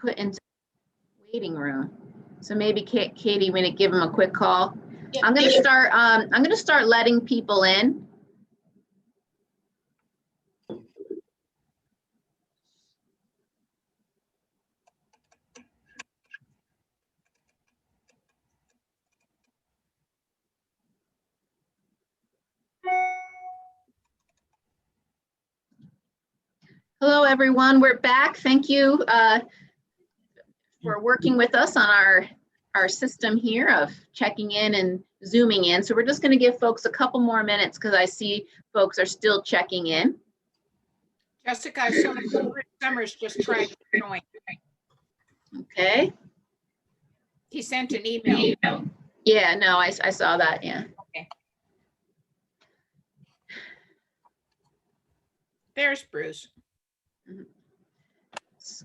put into waiting room. So maybe Katie, when to give them a quick call. Yeah. I'm gonna start letting people in. Hello, everyone. We're back. Thank you for working with us on our system here of checking in and zooming in. So we're just going to give folks a couple more minutes because I see folks are still checking in. Jessica, I saw Rich Summers just tried to join. Okay. He sent an email. Yeah, no, I saw that. Yeah. Okay. There's Bruce.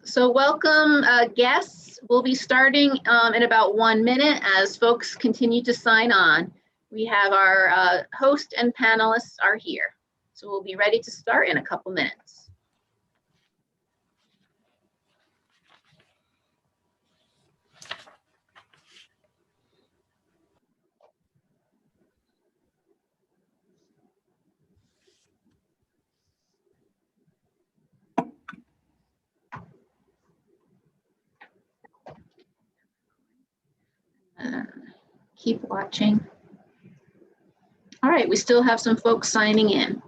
So welcome guests. We'll be starting in about 1 minute as folks continue to sign on. We have our host and panelists are here. So we'll be ready to start in a couple minutes. Keep watching. All right, we still have some folks signing in.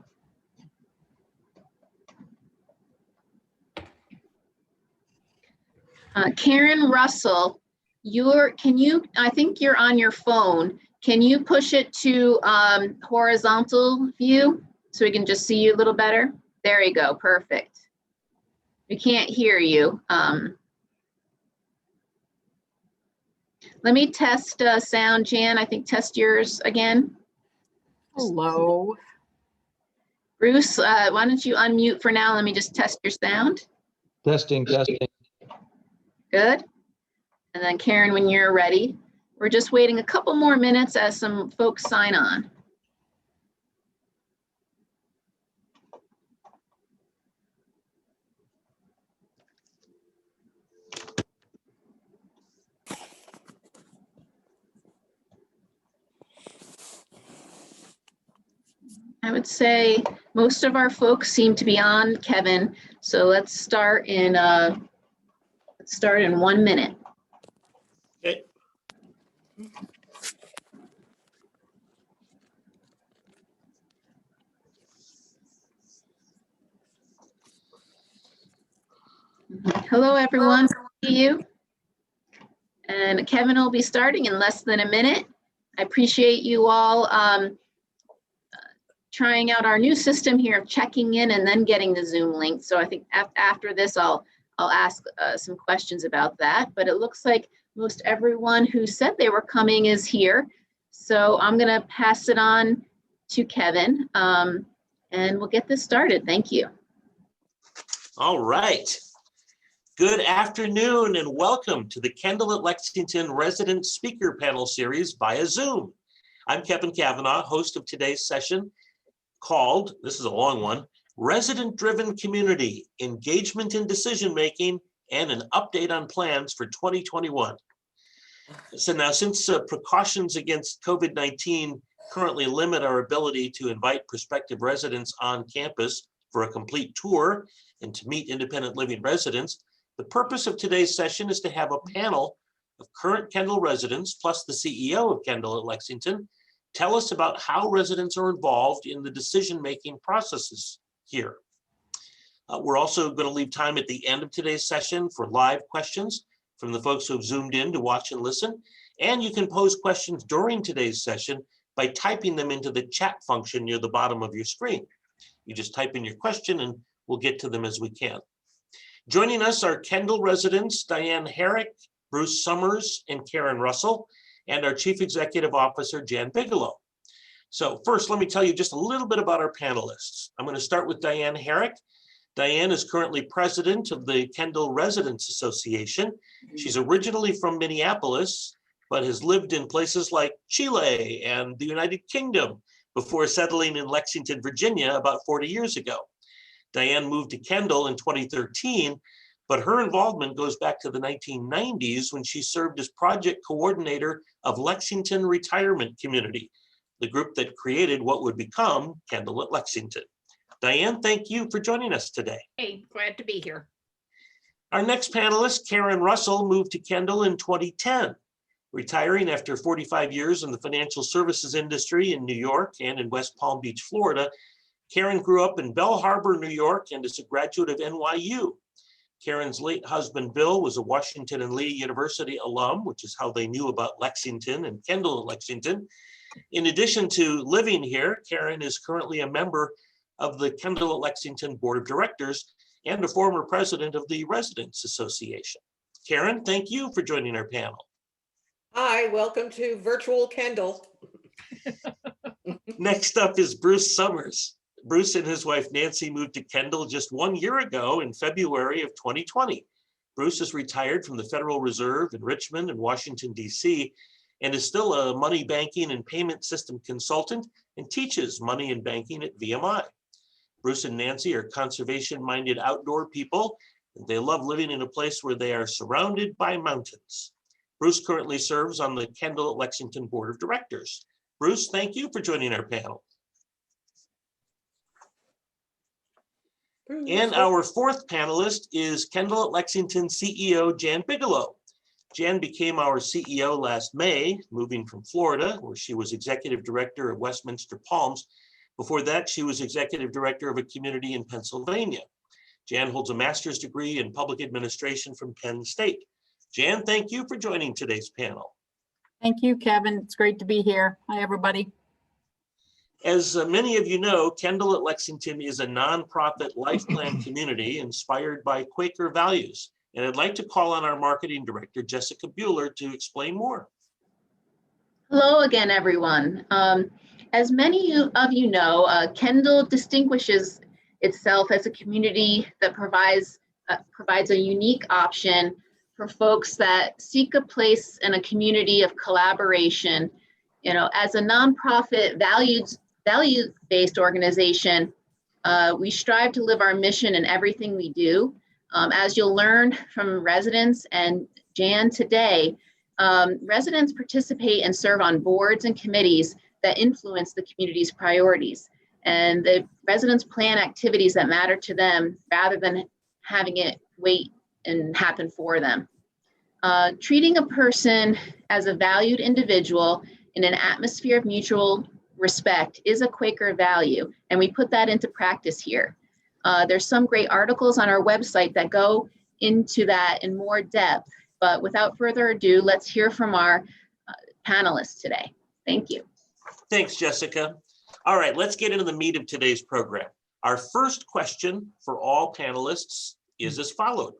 Karen Russell, I think you're on your phone. Can you push it to horizontal view so we can just see you a little better? There you go, perfect. We can't hear you. Let me test sound, Jan. I think test yours again. Hello. Bruce, why don't you unmute for now? Let me just test your sound. Testing. Good. And then Karen, when you're ready, we're just waiting a couple more minutes as some folks sign on. I would say most of our folks seem to be on, Kevin. So let's start in 1 minute. Okay. Hello, everyone. See you. And Kevin will be starting in less than a minute. I appreciate you all trying out our new system here of checking in and then getting the Zoom link. So I think after this, I'll ask some questions about that. But it looks like most everyone who said they were coming is here. So I'm going to pass it on to Kevin, and we'll get this started. Thank you. All right. Good afternoon and welcome to the Kendall at Lexington Resident Speaker Panel Series via Zoom. I'm Kevin Kavanaugh, host of today's session called, this is a long one, Resident-Driven Community, Engagement in Decision-Making, and an Update on Plans for 2021. So now, since precautions against COVID-19 currently limit our ability to invite prospective residents on campus for a complete tour and to meet independent living residents, the purpose of today's session is to have a panel of current Kendall residents, plus the CEO of Kendall at Lexington, tell us about how residents are involved in the decision-making processes here. We're also going to leave time at the end of today's session for live questions from the folks who have zoomed in to watch and listen. And you can pose questions during today's session by typing them into the chat function near the bottom of your screen. You just type in your question and we'll get to them as we can. Joining us are Kendall residents Diane Herrick, Bruce Summers, and Karen Russell, and our Chief Executive Officer, Jan Bigelow. So first, let me tell you just a little bit about our panelists. I'm going to start with Diane Herrick. Diane is currently president of the Kendall Residents Association. She's originally from Minneapolis, but has lived in places like Chile and the United Kingdom before settling in Lexington, Virginia about 40 years ago. Diane moved to Kendall in 2013 but her involvement goes back to the 1990s when she served as project coordinator of Lexington Retirement Community, the group that created what would become Kendall at Lexington. Diane, thank you for joining us today. Hey, glad to be here. Our next panelist, Karen Russell, moved to Kendall in 2010, retiring after 45 years in the financial services industry in New York and in West Palm Beach, Florida. Karen grew up in Belle Harbor, New York, and is a graduate of NYU. Karen's late husband, Bill, was a Washington and Lee University alum, which is how they knew about Lexington and Kendall at Lexington. In addition to living here, Karen is currently a member of the Kendall at Lexington Board of Directors and a former president of the Residents Association. Karen, thank you for joining our panel. Hi, welcome to virtual Kendall. Next up is Bruce Summers. Bruce and his wife Nancy moved to Kendall just 1 year ago in February of 2020. Bruce is retired from the Federal Reserve in Richmond and Washington, D.C., and is still a money banking and payment system consultant and teaches money and banking at VMI. Bruce and Nancy are conservation-minded outdoor people, and they love living in a place where they are surrounded by mountains. Bruce currently serves on the Kendall at Lexington Board of Directors. Bruce, thank you for joining our panel. And our fourth panelist is Kendall at Lexington CEO Jan Bigelow. Jan became our CEO last May, moving from Florida, where she was executive director of Westminster Palms. Before that, she was executive director of a community in Pennsylvania. Jan holds a master's degree in public administration from Penn State. Jan, thank you for joining today's panel. Thank you, Kevin. It's great to be here. Hi, everybody. As many of you know, Kendall at Lexington is a nonprofit life plan community inspired by Quaker values. And I'd like to call on our marketing director, Jessica Bueller, to explain more. Hello again, everyone. As many of you know, Kendall distinguishes itself as a community that provides a unique option for folks that seek a place in a community of collaboration. You know, as a nonprofit value-based organization, we strive to live our mission in everything we do. As you'll learn from residents and Jan today, residents participate and serve on boards and committees that influence the community's priorities. And the residents plan activities that matter to them rather than having it wait and happen for them. Treating a person as a valued individual in an atmosphere of mutual respect is a Quaker value, and we put that into practice here. There's some great articles on our website that go into that in more depth, but without further ado, let's hear from our panelists today. Thank you. Thanks, Jessica. All right, let's get into the meat of today's program. Our first question for all panelists is as follows.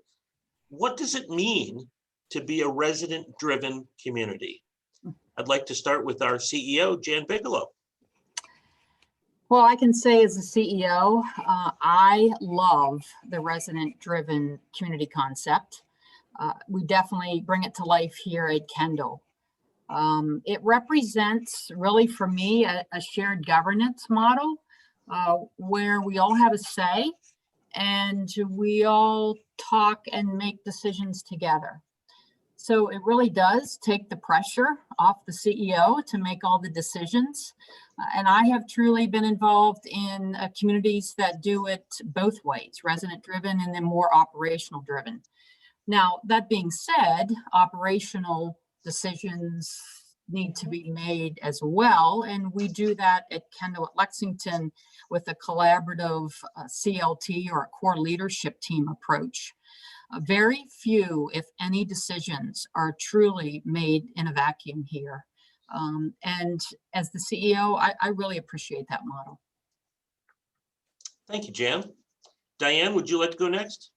What does it mean to be a resident-driven community? I'd like to start with our CEO, Jan Bigelow. Well, I can say as a CEO, I love the resident-driven community concept. We definitely bring it to life here at Kendall. It represents really for me a shared governance model where we all have a say and we all talk and make decisions together. So it really does take the pressure off the CEO to make all the decisions. And I have truly been involved in communities that do it both ways, resident driven and then more operational driven. Now, that being said, operational decisions need to be made as well. And we do that at Kendall at Lexington with a collaborative CLT or a core leadership team approach. Very few, if any, decisions are truly made in a vacuum here. And as the CEO, I really appreciate that model. Thank you, Jan. Diane, would you like to go next?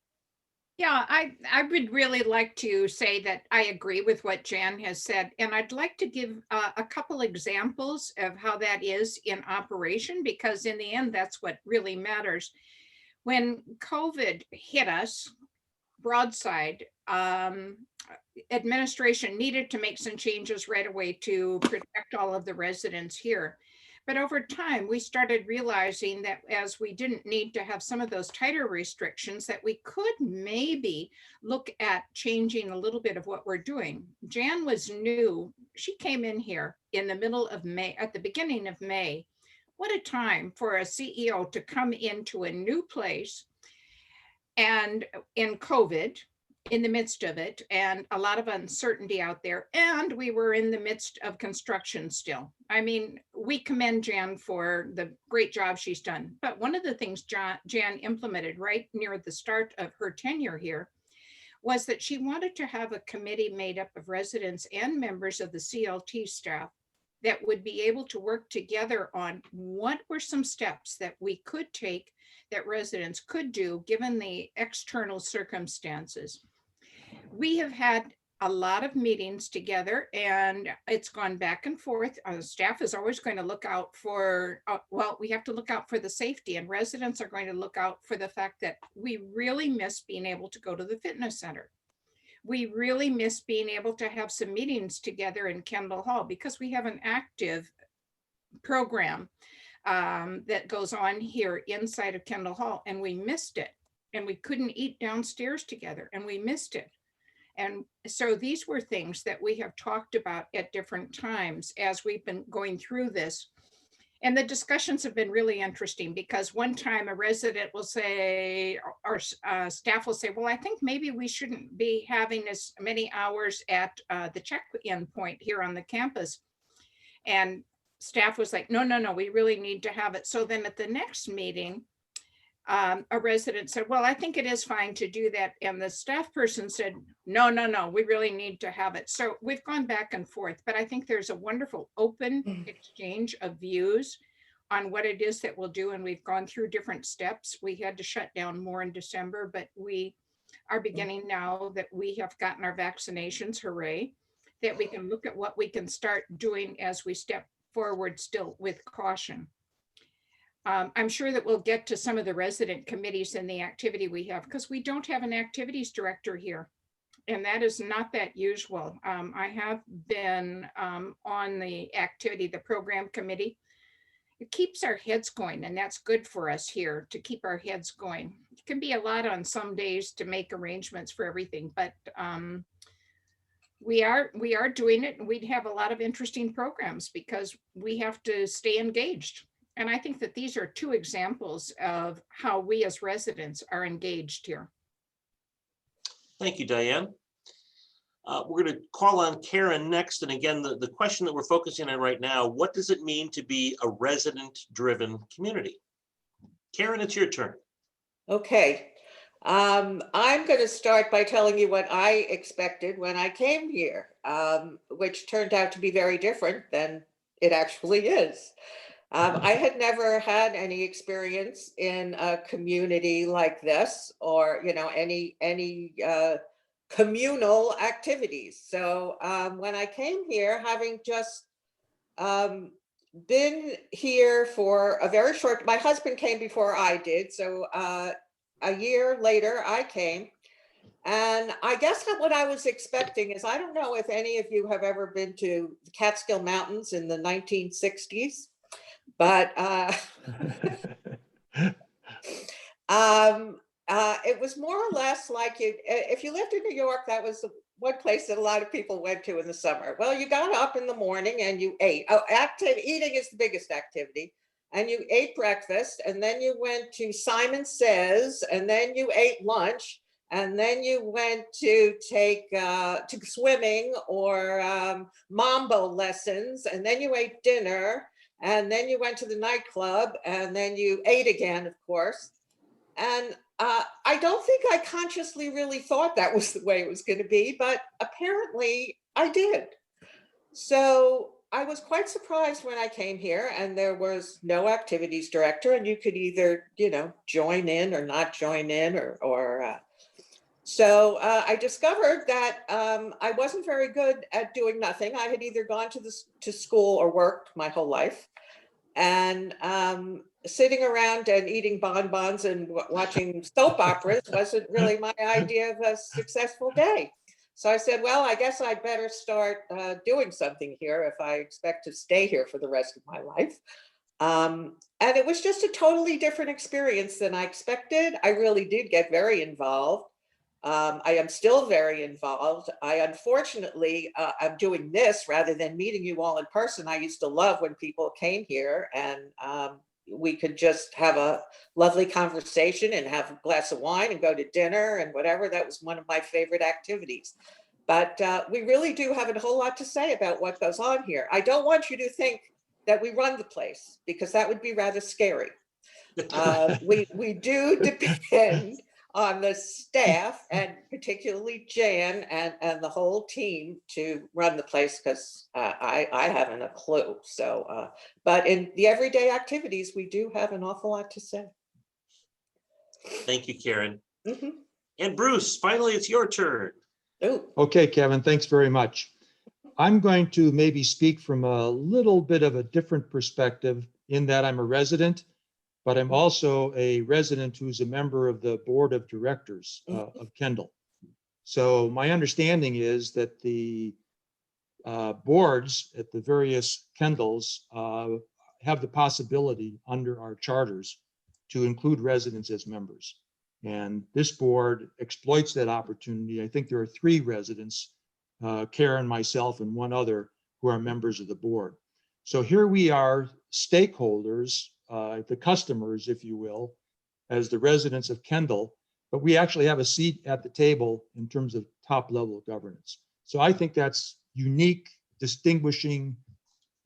Yeah, I would really like to say that I agree with what Jan has said, and I'd like to give a couple examples of how that is in operation, because in the end, that's what really matters. When COVID hit us broadside, administration needed to make some changes right away to protect all of the residents here. But over time, we started realizing that as we didn't need to have some of those tighter restrictions, that we could maybe look at changing a little bit of what we're doing. Jan was new. She came in here in the middle of May, at the beginning of May. What a time for a CEO to come into a new place and in COVID, in the midst of it, and a lot of uncertainty out there. And we were in the midst of construction still. I mean, we commend Jan for the great job she's done. But one of the things Jan implemented right near the start of her tenure here was that she wanted to have a committee made up of residents and members of the CLT staff that would be able to work together on what were some steps that we could take, that residents could do given the external circumstances. We have had a lot of meetings together, and it's gone back and forth. Staff is always going to look out for, well, we have to look out for the safety, and residents are going to look out for the fact that we really miss being able to go to the fitness center. We really miss being able to have some meetings together in Kendall Hall because we have an active program that goes on here inside of Kendall Hall, and we missed it. And we couldn't eat downstairs together, and we missed it. And so these were things that we have talked about at different times as we've been going through this. And the discussions have been really interesting because one time a resident will say, or staff will say, well, I think maybe we shouldn't be having as many hours at the check-in point here on the campus. And staff was like, no, we really need to have it. So then at the next meeting, a resident said, well, I think it is fine to do that. And the staff person said, no, we really need to have it. So we've gone back and forth, but I think there's a wonderful open exchange of views on what it is that we'll do. And we've gone through different steps. We had to shut down more in December, but we are beginning now that we have gotten our vaccinations, hooray, that we can look at what we can start doing as we step forward still with caution. I'm sure that we'll get to some of the resident committees and the activity we have because we don't have an activities director here. And that is not that usual. I have been on the activity, the program committee. It keeps our heads going, and that's good for us here to keep our heads going. It can be a lot on some days to make arrangements for everything, but we are doing it, and we'd have a lot of interesting programs because we have to stay engaged. And I think that these are two examples of how we as residents are engaged here. Thank you, Diane. We're going to call on Karen next. And again, the question that we're focusing on right now, what does it mean to be a resident-driven community? Karen, it's your turn. Okay. I'm going to start by telling you what I expected when I came here, which turned out to be very different than it actually is. I had never had any experience in a community like this, or any communal activities. So when I came here, having just been here for a very short, my husband came before I did, so a year later I came. And I guess what I was expecting is, I don't know if any of you have ever been to the Catskill Mountains in the 1960s. But it was more or less like if you lived in New York, that was the one place that a lot of people went to in the summer. Well, you got up in the morning and you ate. Eating is the biggest activity. And you ate breakfast, and then you went to Simon Says, and then you ate lunch, and then you went to take to swimming or mambo lessons, and then you ate dinner. And then you went to the nightclub, and then you ate again, of course. And I don't think I consciously really thought that was the way it was going to be, but apparently I did. So I was quite surprised when I came here, and there was no activities director, and you could either, join in or not join in, So I discovered that I wasn't very good at doing nothing. I had either gone to school or worked my whole life, and sitting around and eating bonbons and watching soap operas wasn't really my idea of a successful day. So I said, well, I guess I'd better start doing something here if I expect to stay here for the rest of my life. And it was just a totally different experience than I expected. I really did get very involved. I am still very involved. I unfortunately, I'm doing this rather than meeting you all in person. I used to love when people came here and we could just have a lovely conversation and have a glass of wine and go to dinner and whatever. That was one of my favorite activities. But we really do have a whole lot to say about what goes on here. I don't want you to think that we run the place, because that would be rather scary. We do depend on the staff, and particularly Jan and the whole team, to run the place, because I haven't a clue. So, but in the everyday activities, we do have an awful lot to say. Thank you, Karen. Mhm. And Bruce, finally, it's your turn. Ooh. Okay, Kevin, thanks very much. I'm going to maybe speak from a little bit of a different perspective in that I'm a resident, but I'm also a resident who's a member of the board of directors of Kendall. So my understanding is that the boards at the various Kendalls have the possibility under our charters to include residents as members. And this board exploits that opportunity. I think there are 3 residents, Karen, myself, and 1 other, who are members of the board. So here we are, stakeholders, the customers, if you will, as the residents of Kendall, but we actually have a seat at the table in terms of top level governance. So I think that's unique, distinguishing.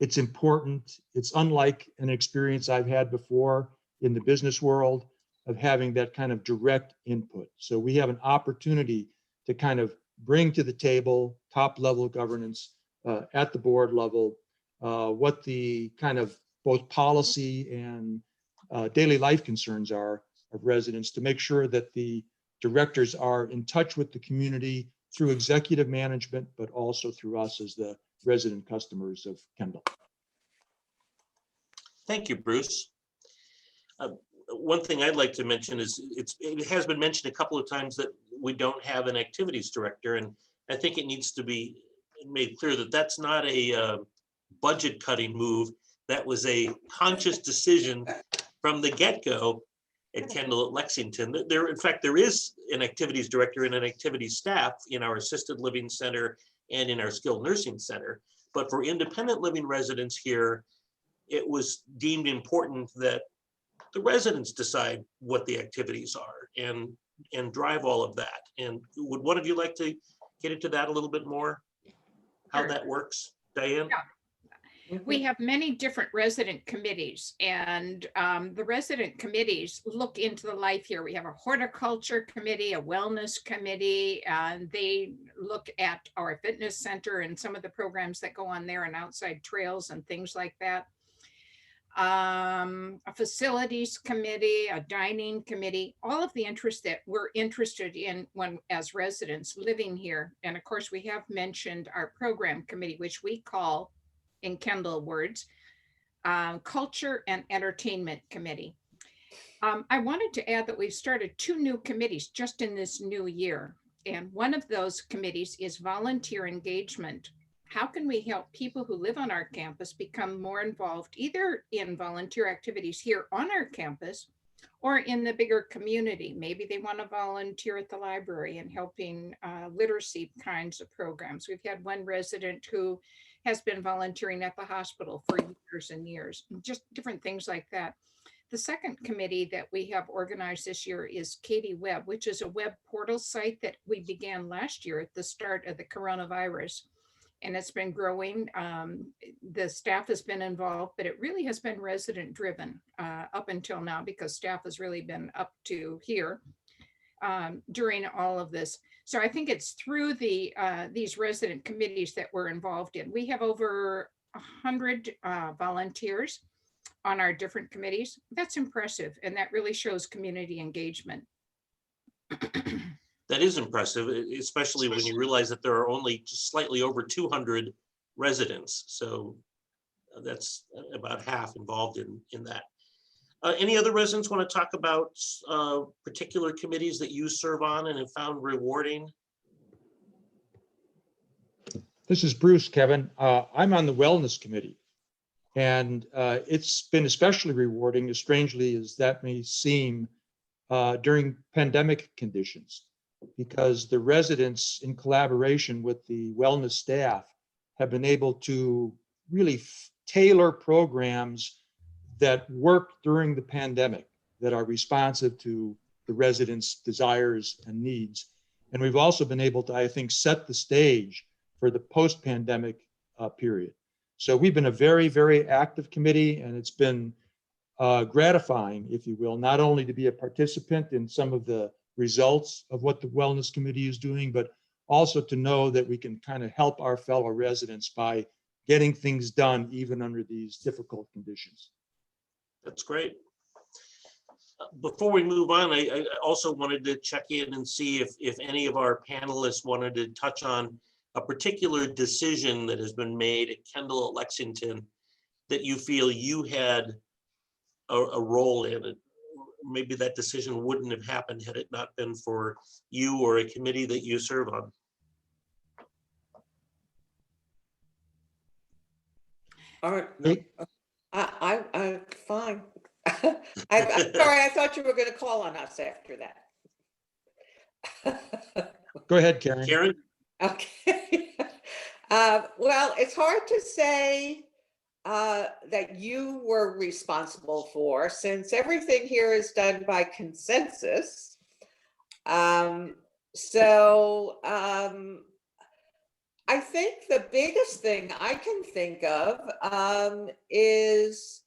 It's important. It's unlike an experience I've had before in the business world of having that kind of direct input. So we have an opportunity to kind of bring to the table top level governance at the board level, what the kind of both policy and daily life concerns are of residents, to make sure that the directors are in touch with the community through executive management, but also through us as the resident customers of Kendall. Thank you, Bruce. One thing I'd like to mention is it has been mentioned a couple of times that we don't have an activities director, and I think it needs to be made clear that that's not a budget cutting move. That was a conscious decision from the get-go at Kendall at Lexington. In fact, there is an activities director and an activities staff in our assisted living center and in our skilled nursing center. But for independent living residents here, it was deemed important that the residents decide what the activities are and drive all of that. And would one of you like to get into that a little bit more? How Sure. that works, Diane? Yeah. We have many different resident committees, and the resident committees look into the life here. We have a horticulture committee, a wellness committee, and they look at our fitness center and some of the programs that go on there and outside trails and things like that. A facilities committee, a dining committee, all of the interests that we're interested in when as residents living here. And of course, we have mentioned our program committee, which we call, in Kendall words, Culture and Entertainment Committee. I wanted to add that we've started 2 new committees just in this new year. And one of those committees is volunteer engagement. How can we help people who live on our campus become more involved, either in volunteer activities here on our campus or in the bigger community? Maybe they want to volunteer at the library and helping literacy kinds of programs. We've had one resident who has been volunteering at the hospital for years and years, just different things like that. The second committee that we have organized this year is Katie Web, which is a web portal site that we began last year at the start of the coronavirus. And it's been growing. The staff has been involved, but it really has been resident driven up until now, because staff has really been up to here during all of this. So I think it's through these resident committees that we're involved in. We have over 100 volunteers on our different committees. That's impressive. And that really shows community engagement. That is impressive, especially when you realize that there are only just slightly over 200 residents. So that's about half involved in that. Any other residents want to talk about particular committees that you serve on and have found rewarding? This is Bruce, Kevin. I'm on the Wellness Committee. And it's been especially rewarding, as strangely as that may seem, during pandemic conditions, because the residents, in collaboration with the wellness staff, have been able to really tailor programs that work during the pandemic, that are responsive to the residents' desires and needs. And we've also been able to, I think, set the stage for the post-pandemic period. So we've been a very, very active committee, and it's been gratifying, if you will, not only to be a participant in some of the results of what the Wellness Committee is doing, but also to know that we can kind of help our fellow residents by getting things done even under these difficult conditions. That's great. Before we move on, I also wanted to check in and see if any of our panelists wanted to touch on a particular decision that has been made at Kendall at Lexington that you feel you had a role in it. Maybe that decision wouldn't have happened had it not been for you or a committee that you serve on. All right, Hey, I'm fine. Sorry, I thought you were going to call on us after that. go ahead, Karen. Karen? Okay. Well, it's hard to say that you were responsible for, since everything here is done by consensus. I think the biggest thing I can think of is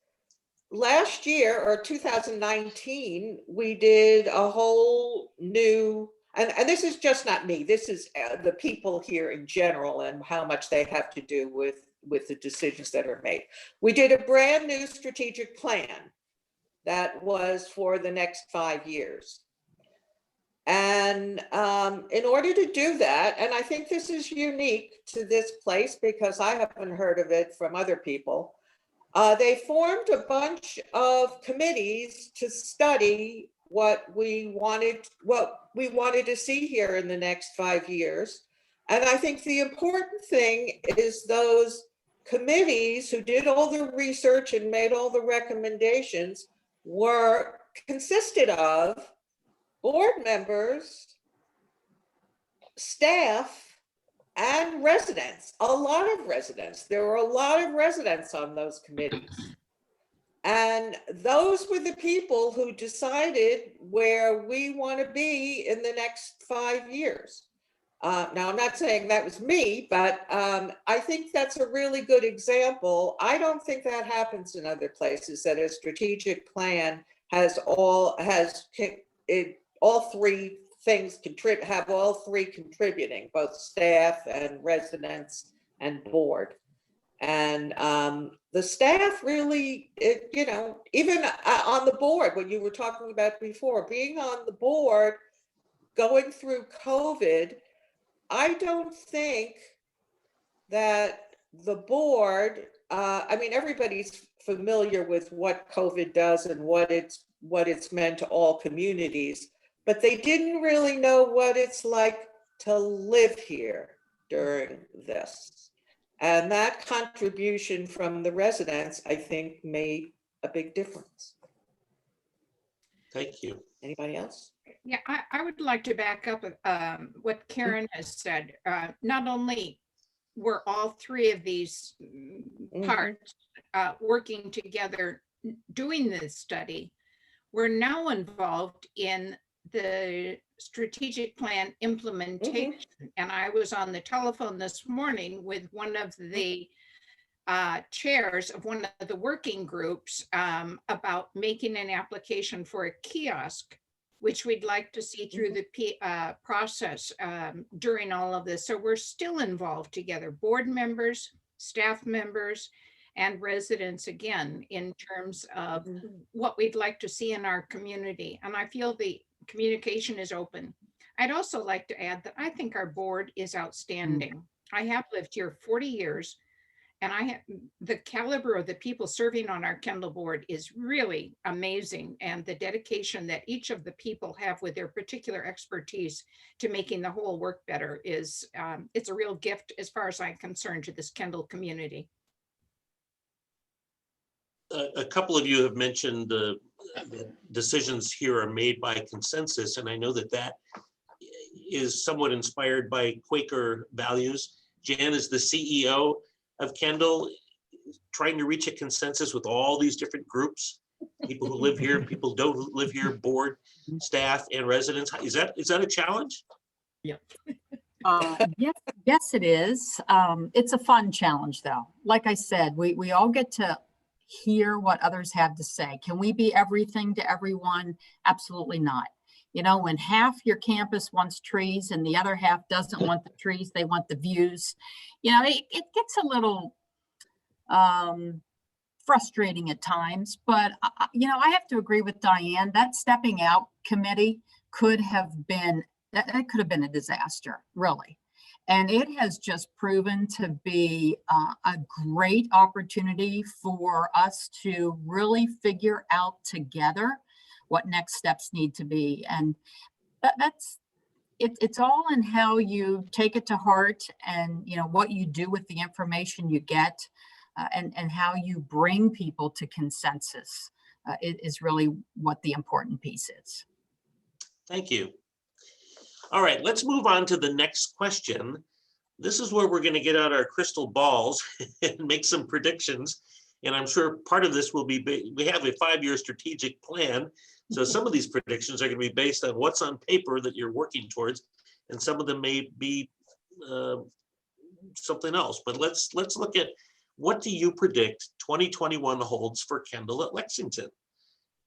last year, or 2019, we did a whole new, and this is just not me, this is the people here in general and how much they have to do with the decisions that are made. We did a brand new strategic plan that was for the next 5 years. And in order to do that, and I think this is unique to this place because I haven't heard of it from other people, they formed a bunch of committees to study what we wanted to see here in the next 5 years. And I think the important thing is those committees who did all the research and made all the recommendations consisted of board members, staff, and residents, a lot of residents. There were a lot of residents on those committees. And those were the people who decided where we want to be in the next 5 years. Now, I'm not saying that was me, but I think that's a really good example. I don't think that happens in other places, that a strategic plan has all three things have all three contributing, both staff and residents and board. And the staff really, even on the board, when you were talking about before, being on the board, going through COVID, I don't think that the board, everybody's familiar with what COVID does and what it's meant to all communities, but they didn't really know what it's like to live here during this. And that contribution from the residents, I think, made a big difference. Thank you. Anybody else? Yeah, I would like to back up what Karen has said. Not only were all three of these parts working together doing this study, we're now involved in the strategic plan implementation. And I was on the telephone this morning with one of the chairs of one of the working groups about making an application for a kiosk, which we'd like to see through the process during all of this. So we're still involved together, board members, staff members, and residents, again, in terms of what we'd like to see in our community. And I feel the communication is open. I'd also like to add that I think our board is outstanding. I have lived here 40 years, and the caliber of the people serving on our Kendall board is really amazing. And the dedication that each of the people have with their particular expertise to making the whole work better is, it's a real gift as far as I'm concerned to this Kendall community. a couple of you have mentioned the decisions here are made by consensus, and I know that that is somewhat inspired by Quaker values. Jan is the CEO of Kendall, trying to reach a consensus with all these different groups, people who live here, people who don't live here, board, staff, and residents. Is that a challenge? Yes, it is. It's a fun challenge, though. Like I said, we all get to hear what others have to say. Can we be everything to everyone? Absolutely not. You know, when half your campus wants trees and the other half doesn't want the trees, they want the views. You know, it gets a little frustrating at times, but you know, I have to agree with Diane. That stepping out committee could have been a disaster, really. And it has just proven to be a great opportunity for us to really figure out together what next steps need to be. And it's all in how you take it to heart, and you know what you do with the information you get, and how you bring people to consensus is really what the important piece is. Thank you. All right, let's move on to the next question. This is where we're going to get out our crystal balls and make some predictions. And I'm sure part of this will be, we have a 5-year strategic plan. So some of these predictions are going to be based on what's on paper that you're working towards, and some of them may be something else. But let's look at, what do you predict 2021 holds for Kendall at Lexington?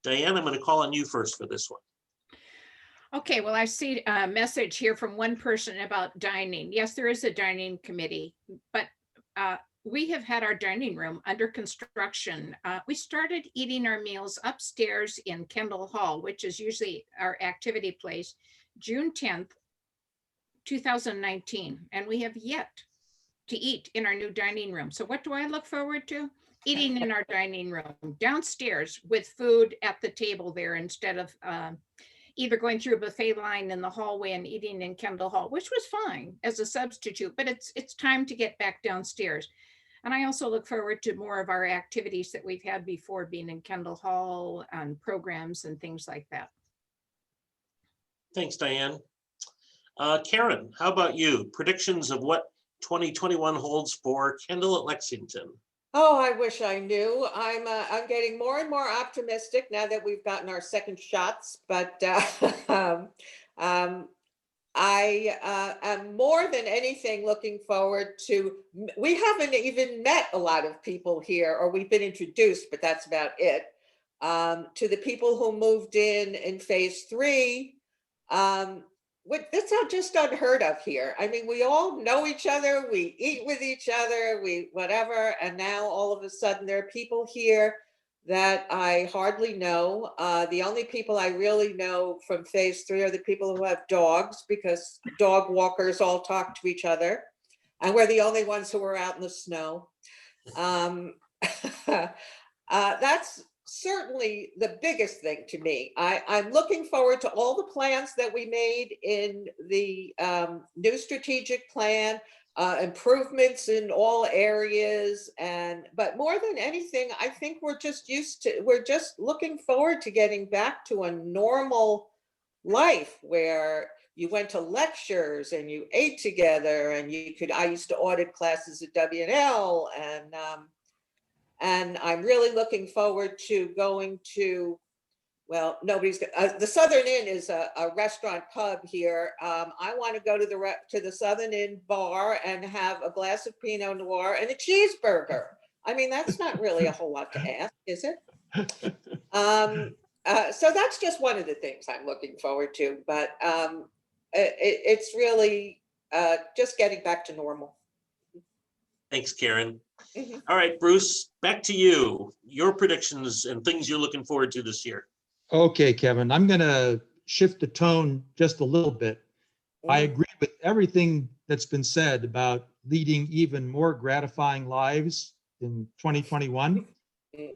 Diane, I'm going to call on you first for this one. Okay, well, I see a message here from one person about dining. Yes, there is a dining committee, but we have had our dining room under construction. We started eating our meals upstairs in Kendall Hall, which is usually our activity place, June 10th, 2019, and we have yet to eat in our new dining room. So what do I look forward to? Eating in our dining room downstairs with food at the table there, instead of either going through a buffet line in the hallway and eating in Kendall Hall, which was fine as a substitute, but it's time to get back downstairs. And I also look forward to more of our activities that we've had before, being in Kendall Hall and programs and things like that. Thanks, Diane. Karen, how about you? Predictions of what 2021 holds for Kendall at Lexington? Oh, I wish I knew. I'm getting more and more optimistic now that we've gotten our second shots, but I am more than anything looking forward to, we haven't even met a lot of people here, or we've been introduced, but that's about it. To the people who moved in phase 3, that's not just unheard of here. I mean, we all know each other, we eat with each other, we whatever, and now all of a sudden there are people here that I hardly know. The only people I really know from phase 3 are the people who have dogs, because dog walkers all talk to each other, and we're the only ones who are out in the snow. That's certainly the biggest thing to me. I'm looking forward to all the plans that we made in the new strategic plan, improvements in all areas, but more than anything, I think we're just looking forward to getting back to a normal life where you went to lectures and you ate together, and I used to audit classes at W&L, and I'm really looking forward to going to, well, the Southern Inn is a restaurant pub here. I want to go to the Southern Inn bar and have a glass of Pinot Noir and a cheeseburger. I mean, that's not really a whole lot to ask, is it? So that's just one of the things I'm looking forward to, but it's really just getting back to normal. Thanks, Karen. Mm-hmm. All right, Bruce, back to you. Your predictions and things you're looking forward to this year. Okay, Kevin, I'm going to shift the tone just a little bit. I agree with everything that's been said about leading even more gratifying lives in 2021,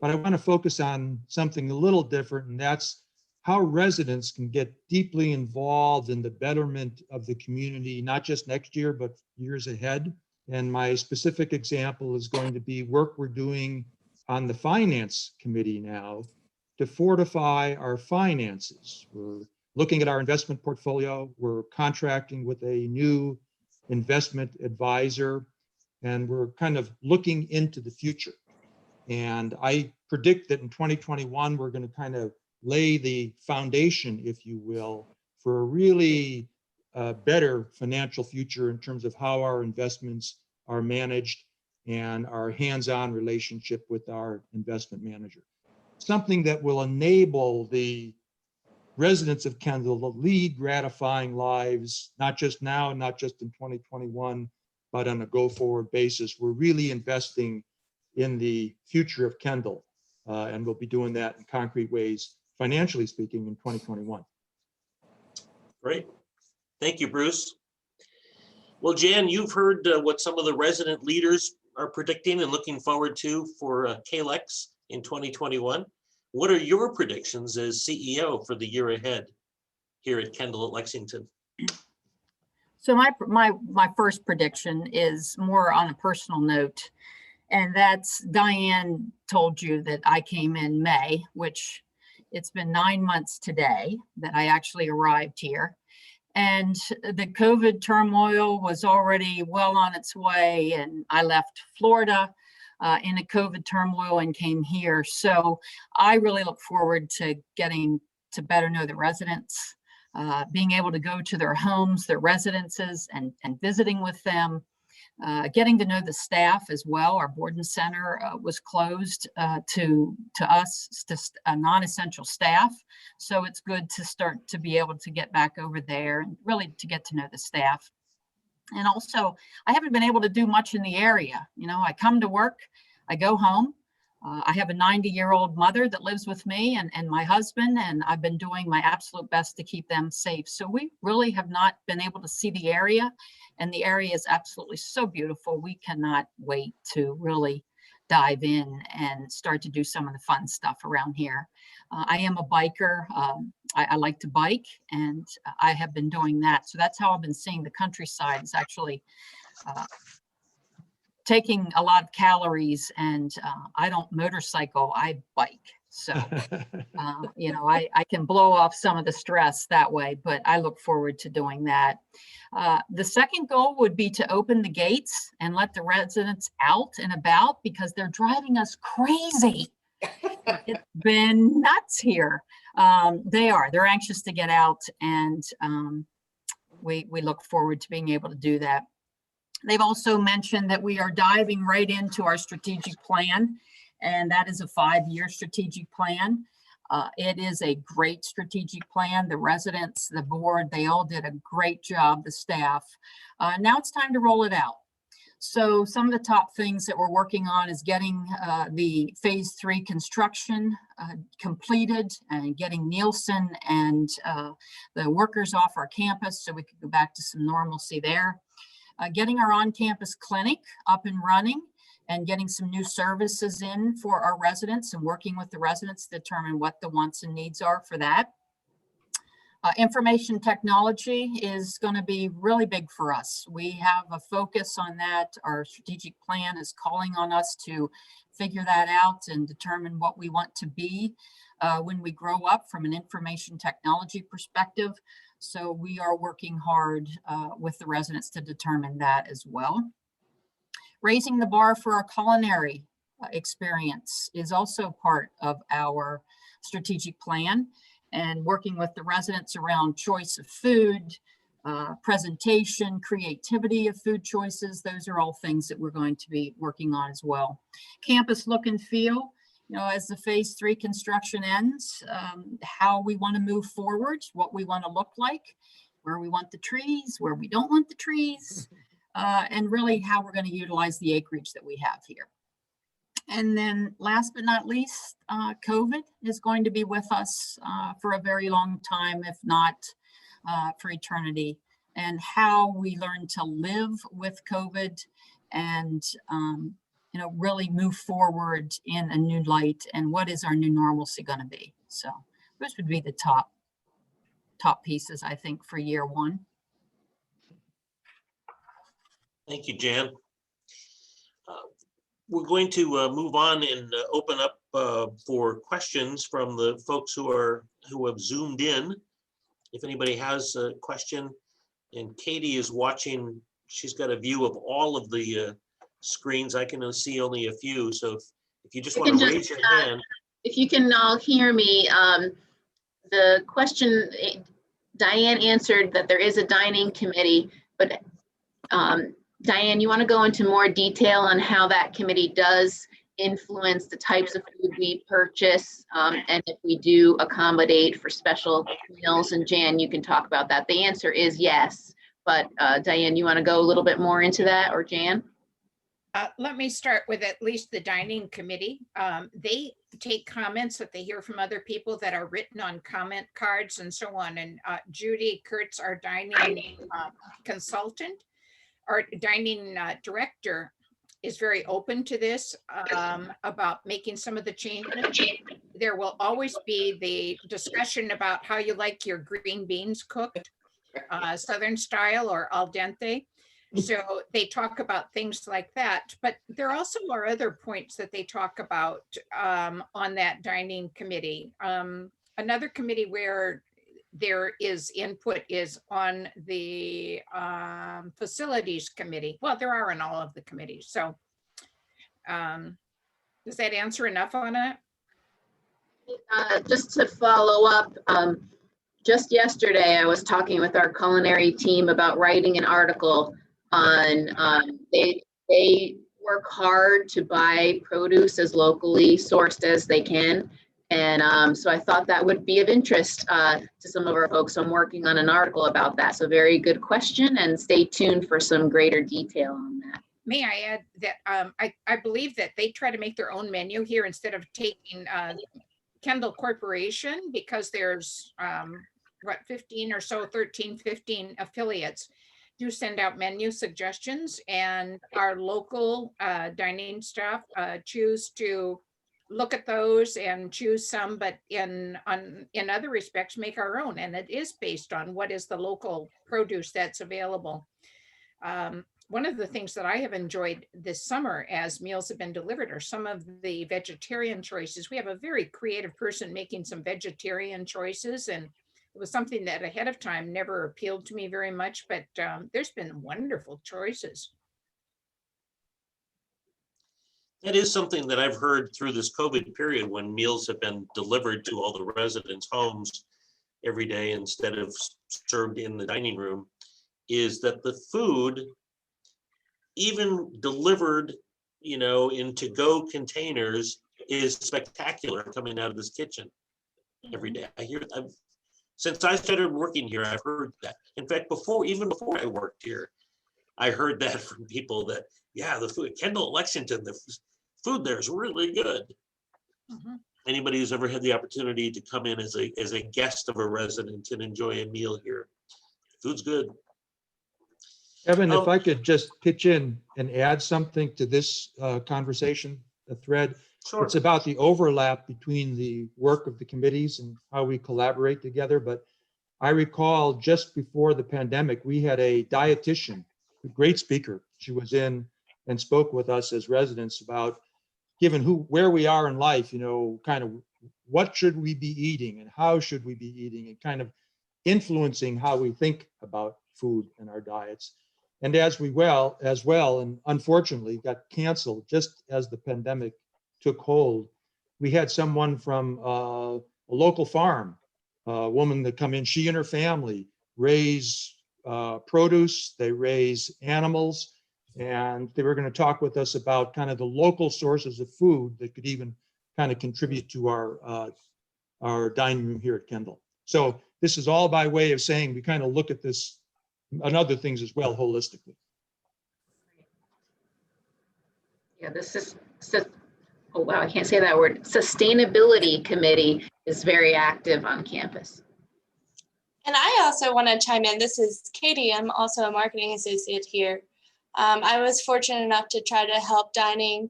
but I want to focus on something a little different, and that's how residents can get deeply involved in the betterment of the community, not just next year, but years ahead. And my specific example is going to be work we're doing on the finance committee now to fortify our finances. We're looking at our investment portfolio. We're contracting with a new investment advisor, and we're kind of looking into the future. And I predict that in 2021, we're going to kind of lay the foundation, if you will, for a really better financial future in terms of how our investments are managed and our hands-on relationship with our investment manager. Something that will enable the residents of Kendall to lead gratifying lives, not just now, not just in 2021, but on a go-forward basis. We're really investing in the future of Kendall, and we'll be doing that in concrete ways, financially speaking, in 2021. Great. Thank you, Bruce. Well, Jan, you've heard what some of the resident leaders are predicting and looking forward to for KLEX in 2021. What are your predictions as CEO for the year ahead here at Kendall at Lexington? So my first prediction is more on a personal note, and that's Diane told you that I came in May, which it's been 9 months today that I actually arrived here. And the COVID turmoil was already well on its way, and I left Florida in a COVID turmoil and came here. So I really look forward to getting to better know the residents, being able to go to their homes, their residences, and visiting with them, getting to know the staff as well. Our Borden Center was closed to us, to non-essential staff. So it's good to start to be able to get back over there and really to get to know the staff. And also, I haven't been able to do much in the area. You know, I come to work, I go home. I have a 90-year-old mother that lives with me and my husband, and I've been doing my absolute best to keep them safe. So we really have not been able to see the area, and the area is absolutely so beautiful. We cannot wait to really dive in and start to do some of the fun stuff around here. I am a biker. I like to bike, and I have been doing that. So that's how I've been seeing the countryside, is actually taking a lot of calories. And I don't motorcycle, I bike. So, you know, I can blow off some of the stress that way, but I look forward to doing that. The second goal would be to open the gates and let the residents out and about, because they're driving us crazy. It's been nuts here. They're anxious to get out, and we look forward to being able to do that. They've also mentioned that we are diving right into our strategic plan, and that is a 5-year strategic plan. It is a great strategic plan. The residents, the board, they all did a great job, the staff. Now it's time to roll it out. So some of the top things that we're working on is getting the phase 3 construction completed, and getting Nielsen and the workers off our campus so we could go back to some normalcy there. Getting our on-campus clinic up and running, and getting some new services in for our residents, and working with the residents to determine what the wants and needs are for that. Information technology is going to be really big for us. We have a focus on that. Our strategic plan is calling on us to figure that out and determine what we want to be when we grow up from an information technology perspective. So we are working hard with the residents to determine that as well. Raising the bar for our culinary experience is also part of our strategic plan, and working with the residents around choice of food, presentation, creativity of food choices. Those are all things that we're going to be working on as well. Campus look and feel, you know, as the phase 3 construction ends, how we want to move forward, what we want to look like, where we want the trees, where we don't want the trees, and really how we're going to utilize the acreage that we have here. And then last but not least, COVID is going to be with us for a very long time, if not for eternity, and how we learn to live with COVID and you know, really move forward in a new light, and what is our new normalcy going to be. So those would be the top pieces, I think, for year 1. Thank you, Jan. we're going to move on and open up for questions from the folks who have zoomed in. If anybody has a question, and Katie is watching, she's got a view of all of the screens. I can see only a few, so if you just You want can to just, raise your hand. If you can all hear me, the question, Diane answered that there is a dining committee, but Diane, you want to go into more detail on how that committee does influence the types of food we purchase, and if we do accommodate for special meals? And Jan, you can talk about that. The answer is yes, but Diane, you want to go a little bit more into that, or Jan? Let me start with at least the dining committee. They take comments that they hear from other people that are written on comment cards and so on. And Judy Kurtz, our dining consultant, our dining director, is very open to this about making some of the changes. There will always be the discussion about how you like your green beans cooked, Southern style or al dente. So they talk about things like that, but there also are other points that they talk about on that dining committee. Another committee where there is input is on the facilities committee. Well, there are in all of the committees. So does that answer enough on it? Just to follow up, just yesterday I was talking with our culinary team about writing an article on, they work hard to buy produce as locally sourced as they can. And so I thought that would be of interest to some of our folks. So I'm working on an article about that. So very good question, and stay tuned for some greater detail on that. May I add that I believe that they try to make their own menu here instead of taking Kendall Corporation, because there's what, 15 or so, 13, 15 affiliates do send out menu suggestions, and our local dining staff choose to look at those and choose some, but in other respects make our own, and it is based on what is the local produce that's available. One of the things that I have enjoyed this summer as meals have been delivered are some of the vegetarian choices. We have a very creative person making some vegetarian choices, and it was something that ahead of time never appealed to me very much, but there's been wonderful choices. That is something that I've heard through this COVID period, when meals have been delivered to all the residents' homes every day instead of served in the dining room, is that the food, even delivered, in to-go containers, is spectacular coming out of this kitchen every day. I hear, since I started working here, I've heard that. In fact, even before I worked here, I heard that from people that, yeah, the food, Kendall, Lexington, the food there is really good. Mhm. Anybody who's ever had the opportunity to come in as a guest of a resident and enjoy a meal here, food's good. Evan, if I could just pitch in and add something to this conversation, the thread. Sure. It's about the overlap between the work of the committees and how we collaborate together. But I recall just before the pandemic, we had a dietitian, a great speaker. She was in and spoke with us as residents about, given where we are in life, kind of what should we be eating and how should we be eating, and kind of influencing how we think about food and our diets. And as well, and unfortunately got canceled just as the pandemic took hold, we had someone from a local farm, a woman that come in, she and her family raise produce, they raise animals, and they were going to talk with us about kind of the local sources of food that could even kind of contribute to our dining room here at Kendall. So this is all by way of saying we kind of look at this and other things as well holistically. Yeah, oh wow, I can't say that word. Sustainability committee is very active on campus. And I also want to chime in. This is Katie. I'm also a marketing associate here. I was fortunate enough to try to help dining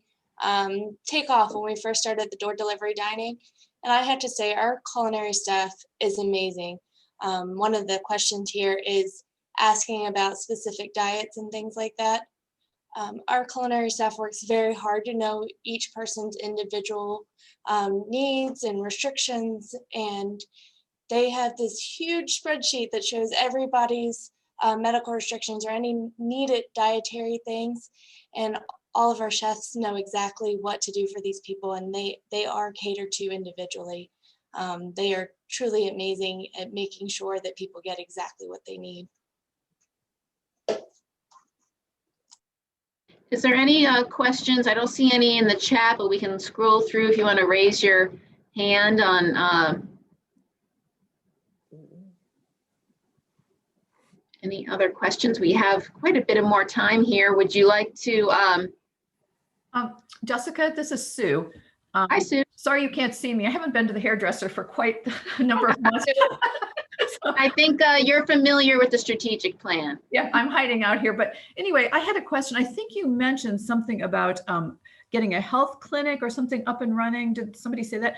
take off when we first started the door delivery dining. And I have to say, our culinary staff is amazing. One of the questions here is asking about specific diets and things like that. Our culinary staff works very hard to know each person's individual needs and restrictions, and they have this huge spreadsheet that shows everybody's medical restrictions or any needed dietary things, and all of our chefs know exactly what to do for these people, and they are catered to individually. They are truly amazing at making sure that people get exactly what they need. Is there any questions? I don't see any in the chat, but we can scroll through if you want to raise your hand on any other questions. We have quite a bit of more time here. Would you like to? Jessica, this is Sue. Hi, Sue. Sorry you can't see me. I haven't been to the hairdresser for quite a number of months. I think you're familiar with the strategic plan. Yeah, I'm hiding out here. But anyway, I had a question. I think you mentioned something about getting a health clinic or something up and running. Did somebody say that?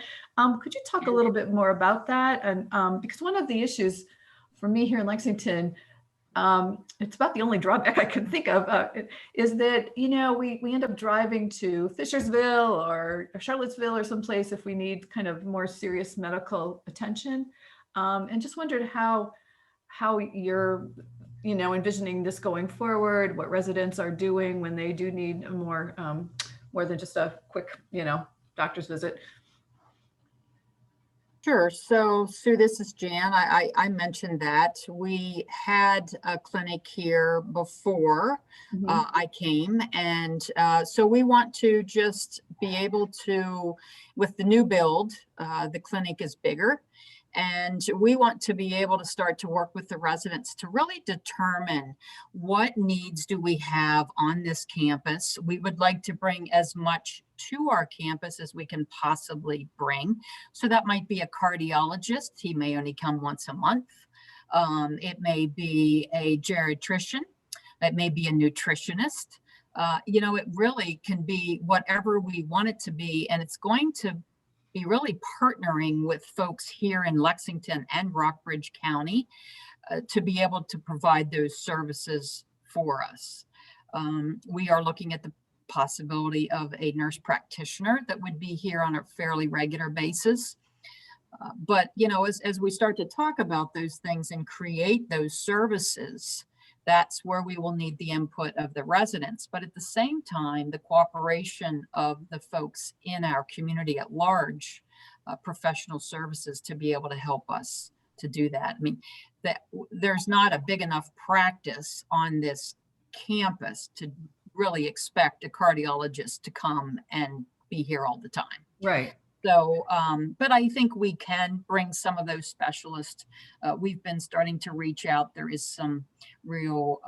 Could you talk a little bit more about that? And because one of the issues for me here in Lexington, it's about the only drawback I can think of, is that, you know, we end up driving to Fishersville or Charlottesville or someplace if we need kind of more serious medical attention. And just wondered how you're, you know, envisioning this going forward, what residents are doing when they do need a more than just a quick, you know, doctor's visit. Sure. So Sue, this is Jan. I mentioned that we had a clinic here before I came. And so we want to just be able to, with the new build, the clinic is bigger. And we want to be able to start to work with the residents to really determine what needs do we have on this campus. We would like to bring as much to our campus as we can possibly bring. So that might be a cardiologist. He may only come once a month. It may be a geriatrician. It may be a nutritionist. You know, it really can be whatever we want it to be. And it's going to be really partnering with folks here in Lexington and Rockbridge County to be able to provide those services for us. We are looking at the possibility of a nurse practitioner that would be here on a fairly regular basis. But, you know, as we start to talk about those things and create those services, that's where we will need the input of the residents, but at the same time, the cooperation of the folks in our community at large, professional services to be able to help us to do that. I mean, there's not a big enough practice on this campus to really expect a cardiologist to come and be here all the time. Right. So, but I think we can bring some of those specialists. We've been starting to reach out. There is some real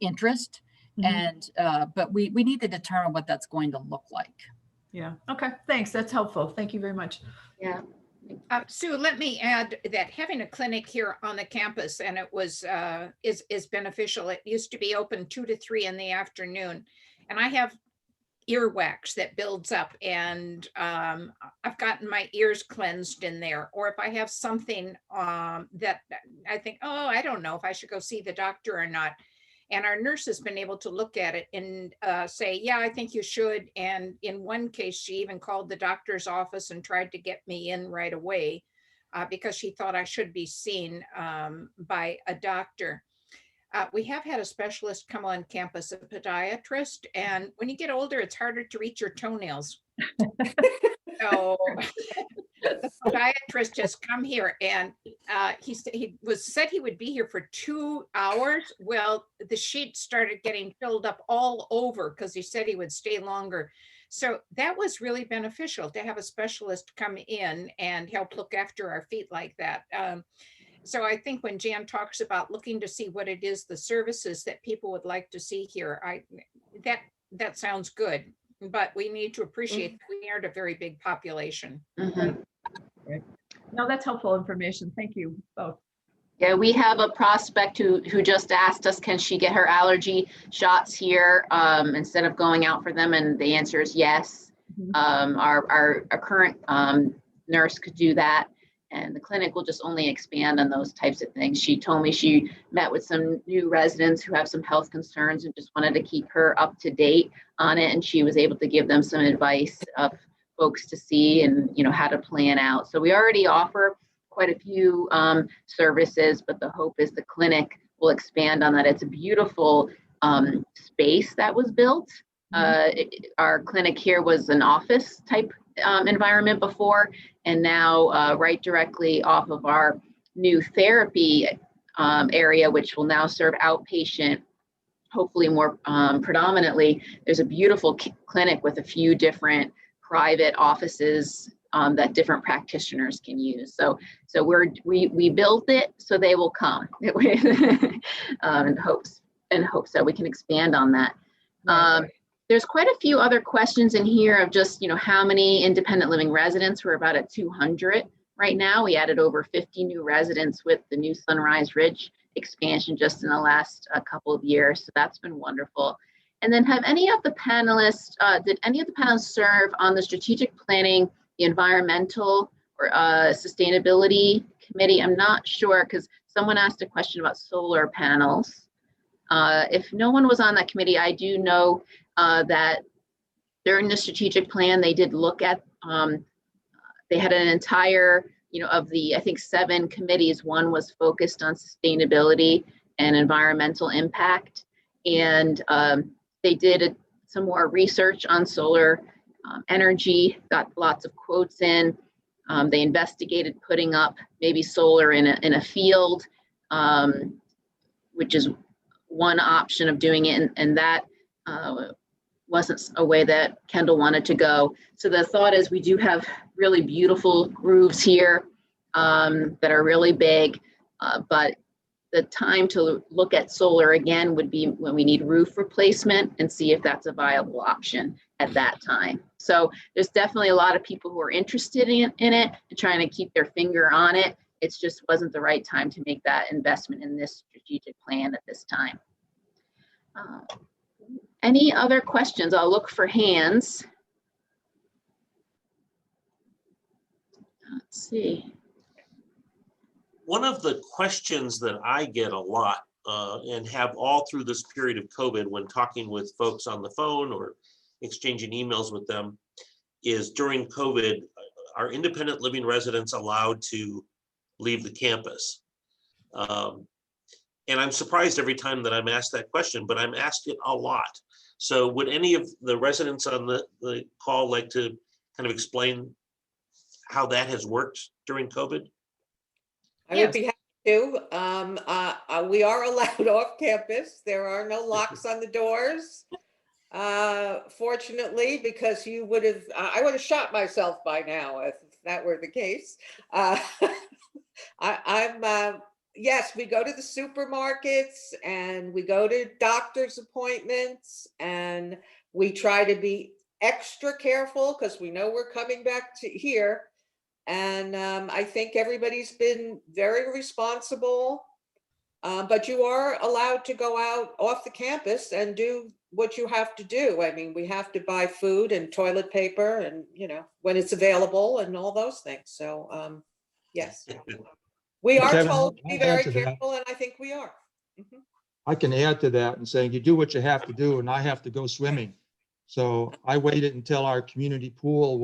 interest, and but we need to determine what that's going to look like. Yeah. Okay. Thanks. That's helpful. Thank you very much. Yeah. Sue, let me add that having a clinic here on the campus, and it was is beneficial. It used to be open 2 to 3 in the afternoon, and I have earwax that builds up, and I've gotten my ears cleansed in there. Or if I have something that I think, oh, I don't know if I should go see the doctor or not, and our nurse has been able to look at it and say, yeah, I think you should. And in one case, she even called the doctor's office and tried to get me in right away because she thought I should be seen by a doctor. We have had a specialist come on campus, a podiatrist, and when you get older, it's harder to reach your toenails. So the podiatrist has come here, and he said he would be here for 2 hours. Well, the sheet started getting filled up all over because he said he would stay longer. So that was really beneficial to have a specialist come in and help look after our feet like that. So I think when Jan talks about looking to see what it is, the services that people would like to see here, that sounds good. But we need to appreciate that we aren't a very big population. Mm-hmm. Right. No, that's helpful information. Thank you both. Yeah, we have a prospect who just asked us, can she get her allergy shots here instead of going out for them? And the answer is yes. Our current nurse could do that. And the clinic will just only expand on those types of things. She told me she met with some new residents who have some health concerns and just wanted to keep her up to date on it. And she was able to give them some advice of folks to see and, you know, how to plan out. So we already offer quite a few services, but the hope is the clinic will expand on that. It's a beautiful space that was built. Our clinic here was an office type environment before, and now right directly off of our new therapy area, which will now serve outpatient, hopefully more predominantly. There's a beautiful clinic with a few different private offices that different practitioners can use. So we built it so they will come in hopes that we can expand on that. There's quite a few other questions in here of just, you know, how many independent living residents. We're about at 200 right now. We added over 50 new residents with the new Sunrise Ridge expansion just in the last couple of years. So that's been wonderful. And then have any of the panelists, did any of the panelists serve on the strategic planning, the environmental or sustainability committee? I'm not sure because someone asked a question about solar panels. If no one was on that committee, I do know that during the strategic plan, they did look at, they had an entire, you know, of the, I think 7 committees, one was focused on sustainability and environmental impact. And they did some more research on solar energy, got lots of quotes in. They investigated putting up maybe solar in a field, which is one option of doing it. And that wasn't a way that Kendall wanted to go. So the thought is we do have really beautiful roofs here that are really big, but the time to look at solar again would be when we need roof replacement and see if that's a viable option at that time. So there's definitely a lot of people who are interested in it and trying to keep their finger on it. It just wasn't the right time to make that investment in this strategic plan at this time. Any other questions? I'll look for hands. Let's see. One of the questions that I get a lot and have all through this period of COVID when talking with folks on the phone or exchanging emails with them is during COVID, are independent living residents allowed to leave the campus? And I'm surprised every time that I'm asked that question, but I'm asked it a lot. So would any of the residents on the call like to kind of explain how that has worked during COVID? I would be happy to. We are allowed off campus. There are no locks on the doors. Fortunately, because I would have shot myself by now if that were the case. Yes, we go to the supermarkets and we go to doctor's appointments and we try to be extra careful because we know we're coming back to here. And I think everybody's been very responsible, but you are allowed to go out off the campus and do what you have to do. I mean, we have to buy food and toilet paper and, you know, when it's available and all those things. So, yes, we are Kevin, told to be I'll very add to that. careful, and I think we are. Mhm. I can add to that and saying you do what you have to do and I have to go swimming. So I waited until our community pool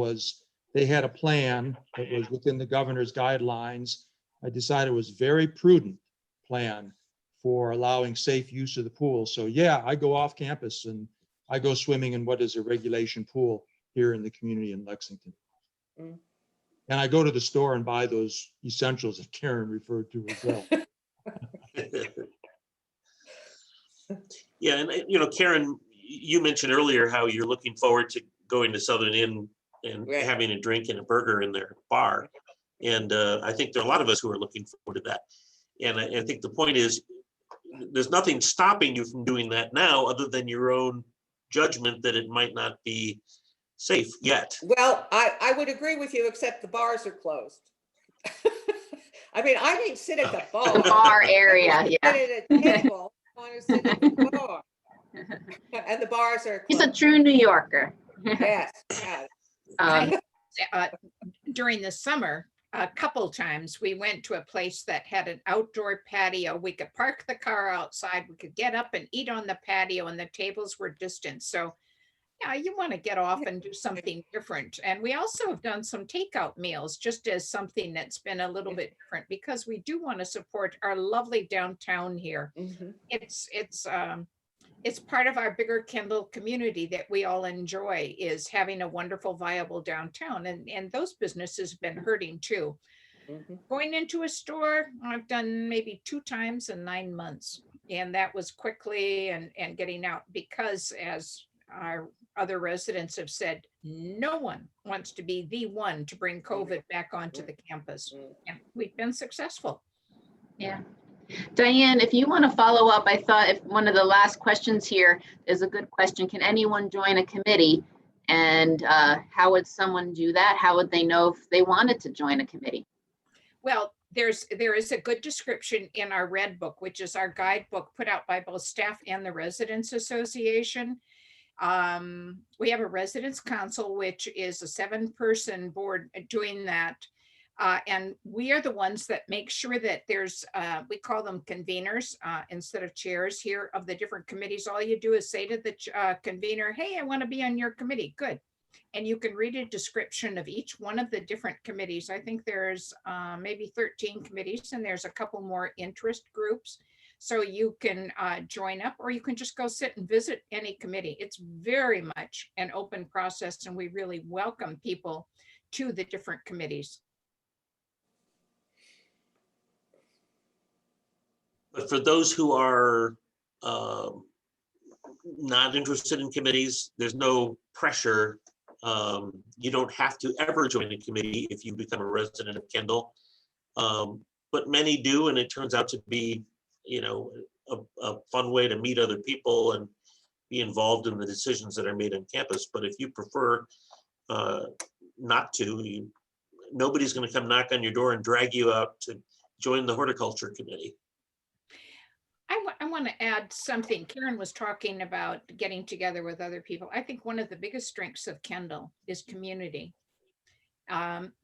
they had a plan that was within the governor's guidelines. I decided it was very prudent plan for allowing safe use of the pool. So yeah, I go off campus and I go swimming in what is a regulation pool here in the community in Lexington. Mm. And I go to the store and buy those essentials that Karen referred to as well. Yeah, and you know, Karen, you mentioned earlier how you're looking forward to going to Southern Inn and Right. having a drink and a burger in their bar. And I think there are a lot of us who are looking forward to that. And I think the point is, there's nothing stopping you from doing that now other than your own judgment that it might not be safe yet. Well, I would agree with you, except the bars are closed. I mean, I didn't sit at the bar. Bar area, yeah. Sit at a table. I want to sit at the bar. And the bars are He's a closed. true New Yorker. Yes, yes. Um, During the summer, a couple times we went to a place that had an outdoor patio. We could park the car outside. We could get up and eat on the patio, and the tables were distant. So yeah, you want to get off and do something different. And we also have done some takeout meals just as something that's been a little bit different, because we do want to support our lovely downtown here. Mhm. It's part of our bigger Kendall community that we all enjoy, is having a wonderful, viable downtown. And those businesses have been hurting too. Mhm. Going into a store, I've done maybe 2 times in 9 months. And that was quickly and getting out, because as our other residents have said, no one wants to be the one to bring COVID back onto the campus. And we've been successful. Yeah. Diane, if you want to follow up, I thought if one of the last questions here is a good question. Can anyone join a committee? And how would someone do that? How would they know if they wanted to join a committee? Well, there is a good description in our Red Book, which is our guidebook put out by both staff and the Residents Association. We have a residents council, which is a 7-person board doing that. And we are the ones that make sure that there's, we call them conveners instead of chairs here of the different committees. All you do is say to the convener, hey, I want to be on your committee. Good. And you can read a description of each one of the different committees. I think there's maybe 13 committees, and there's a couple more interest groups. So you can join up, or you can just go sit and visit any committee. It's very much an open process, and we really welcome people to the different committees. But for those who are not interested in committees, there's no pressure. You don't have to ever join a committee if you become a resident of Kendall. But many do, and it turns out to be, a fun way to meet other people and be involved in the decisions that are made on campus. But if you prefer not to, nobody's going to come knock on your door and drag you out to join the horticulture committee. I want to add something. Karen was talking about getting together with other people. I think one of the biggest strengths of Kendall is community.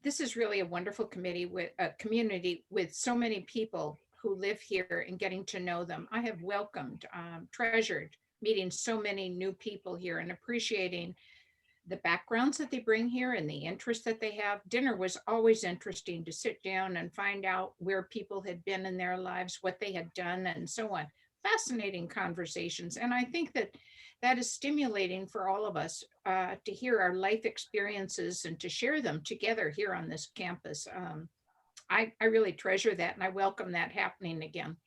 This is really a wonderful committee with a community with so many people who live here, and getting to know them. I have welcomed, treasured meeting so many new people here, and appreciating the backgrounds that they bring here and the interest that they have. Dinner was always interesting to sit down and find out where people had been in their lives, what they had done, and so on. Fascinating conversations. And I think that is stimulating for all of us to hear our life experiences and to share them together here on this campus. I really treasure that, and I welcome that happening again.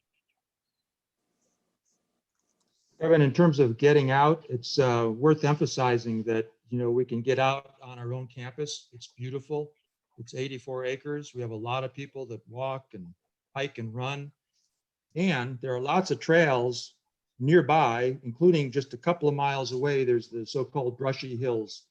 Kevin, in terms of getting out, it's worth emphasizing that, we can get out on our own campus. It's beautiful. It's 84 acres. We have a lot of people that walk and hike and run. And there are lots of trails nearby, including just a couple of miles away. There's the so-called Brushy Hills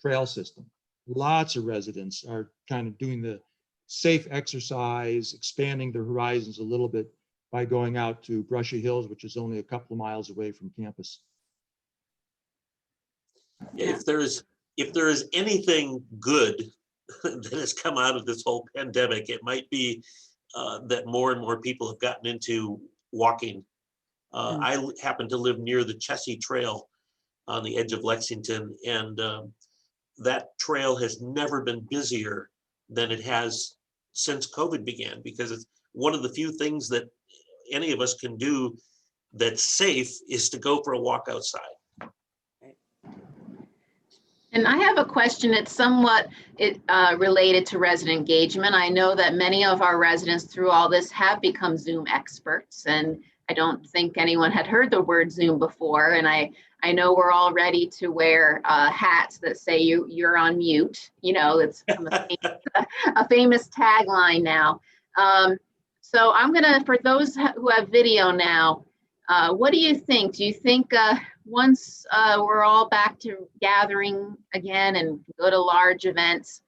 trail system. Lots of residents are kind of doing the safe exercise, expanding their horizons a little bit by going out to Brushy Hills, which is only a couple of miles away from campus. If there is anything good that has come out of this whole pandemic, it might be that more and more people have gotten into walking. I happen to live near the Chessie Trail on the edge of Lexington, and that trail has never been busier than it has since COVID began, because it's one of the few things that any of us can do that's safe is to go for a walk outside. And I have a question. It's somewhat related to resident engagement. I know that many of our residents through all this have become Zoom experts, and I don't think anyone had heard the word Zoom before. And I know we're all ready to wear hats that say you're on mute. It's a famous tagline now. So I'm gonna, for those who have video now, what do you think? Do you think once we're all back to gathering again and go to large events,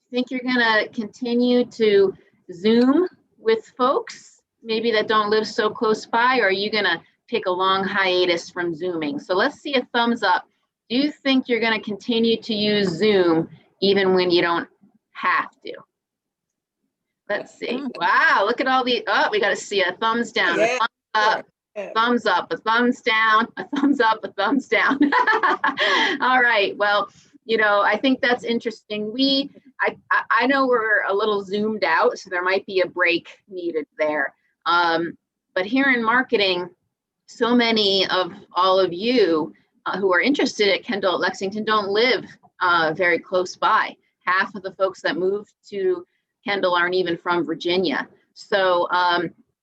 do you think you're gonna continue to Zoom with folks maybe that don't live so close by, or are you gonna take a long hiatus from Zooming? So let's see a thumbs up. Do you think you're gonna continue to use Zoom even when you don't have to? Let's see. Wow, look at all the, oh, we got to see a thumbs down, a Yeah. thumbs up, Yeah. thumbs up, a thumbs down, a thumbs up, a thumbs down. All right. Well, you know, I think that's interesting. I know we're a little zoomed out, so there might be a break needed there. But here in marketing, so many of all of you who are interested at Kendall at Lexington don't live very close by. Half of the folks that moved to Kendall aren't even from Virginia. So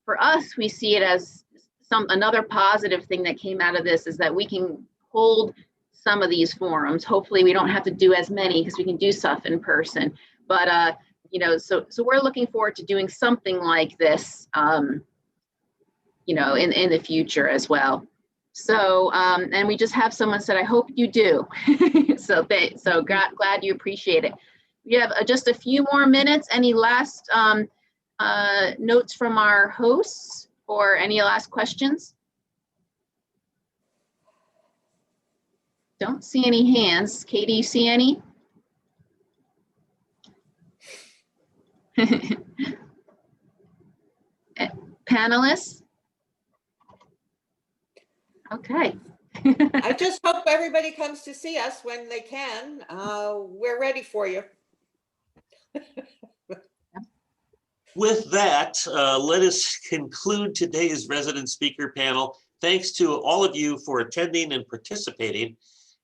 for us, we see it as another positive thing that came out of this is that we can hold some of these forums. Hopefully we don't have to do as many because we can do stuff in person. But you know, so we're looking forward to doing something like this, you know, in the future as well. So and we just have someone said, I hope you do. So glad you appreciate it. We have just a few more minutes. Any last notes from our hosts or any last questions? Don't see any hands. Katie, you see any? Panelists? Okay. I just hope everybody comes to see us when they can. We're ready for you. With that, let us conclude today's resident speaker panel. Thanks to all of you for attending and participating.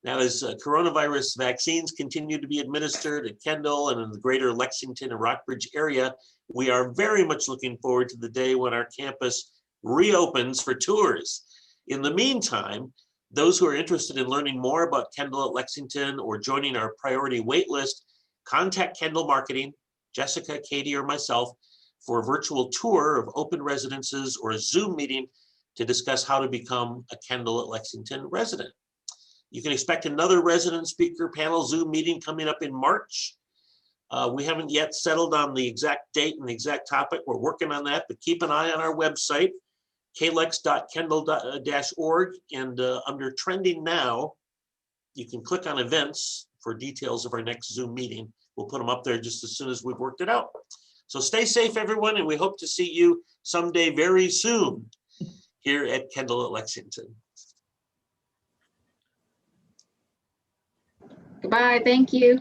Now, as coronavirus vaccines continue to be administered at Kendall and in the greater Lexington and Rockbridge area, we are very much looking forward to the day when our campus reopens for tours. In the meantime, those who are interested in learning more about Kendall at Lexington or joining our priority waitlist, contact Kendall Marketing, Jessica, Katie, or myself for a virtual tour of open residences or a Zoom meeting to discuss how to become a Kendall at Lexington resident. You can expect another resident speaker panel Zoom meeting coming up in March. We haven't yet settled on the exact date and the exact topic. We're working on that, but keep an eye on our website, klex.kendall-org, and under trending now, you can click on events for details of our next Zoom meeting. We'll put them up there just as soon as we've worked it out. So stay safe, everyone, and we hope to see you someday very soon here at Kendall at Lexington. Goodbye. Thank you.